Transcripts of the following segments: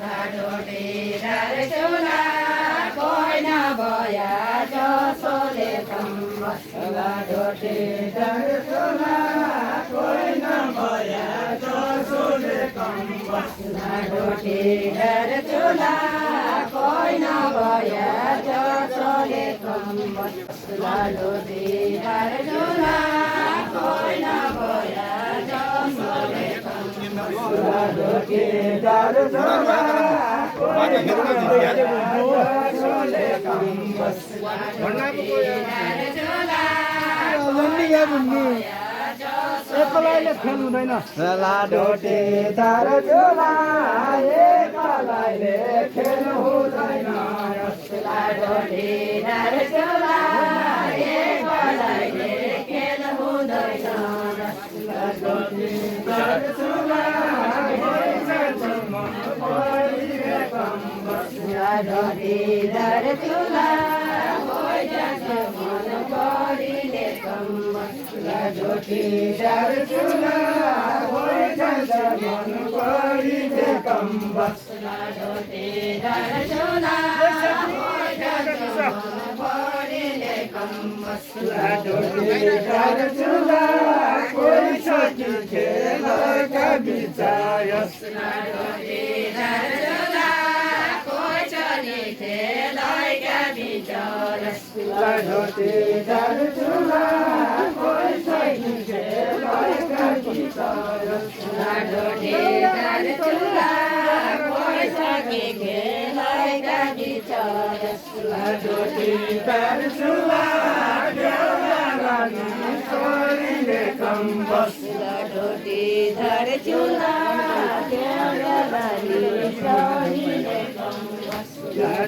ढोटे डर चुला कोही नभया जसोले बसला ढोटे डर चुला कोही नभया जसोले बसला ढोटे डर चुला कोही नभया जसोले बसला ढोटे डर चुला कोही नभया जसोले ढोटे डर चुला एकलाईले खेल हुँदैन ढोटे डर चुला एकलाईले खेल हुँदैन ढोटे डर चुला एकलाईले खेल हुँदैन ढोटे डर चुला ढोटे डर चुला मन परिले ढोटे डर चुला मन परिले ढोटे डर चुला परिले ढोटे डर चुला कोही सकी खेलका विचार ढोटे डर चुला कोही चली खेलका विचार ढोटे डर चुला कोही सकी खेलका विचार ढोटे डर चुला कोही सकी खेलका विचार ढोटे डर चुला छोरीले ढोटे डर चुला छोरीले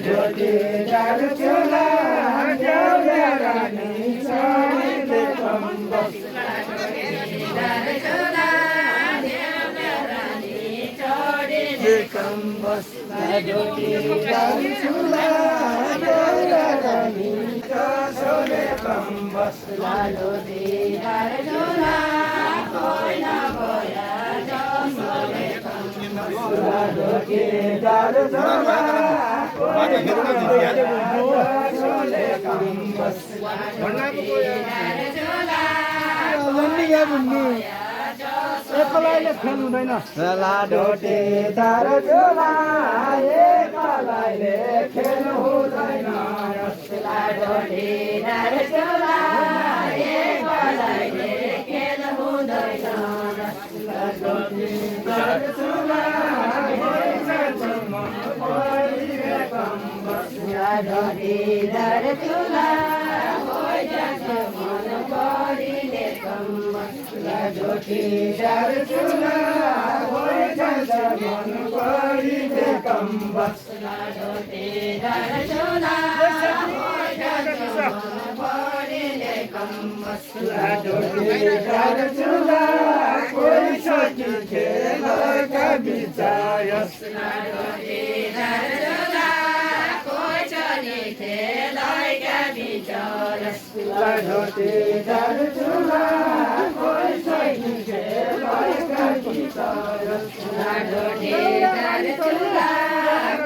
ढोटे डर चुला छोरीले एकलाईले खेल हुँदैन ढोटे डर चुला एकलाईले खेल हुँदैन ढोटे डर चुला एकलाईले खेल हुँदैन ढोटे डर चुला ढोटे डर चुला मन परिले ढोटे डर चुला मन परिले ढोटे डर चुला परिले ढोटे डर चुला कोही सकी खेलका विचार ढोटे डर चुला कोही चली खेलका विचार ढोटे डर चुला कोही सकी खेलका विचार ढोटे डर चुला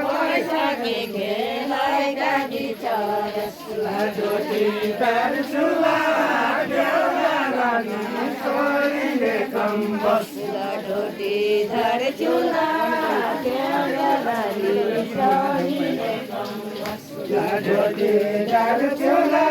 कोही सकी खेलका विचार ढोटे डर चुला छोरीले ढोटे डर चुला ढोटे डर चुला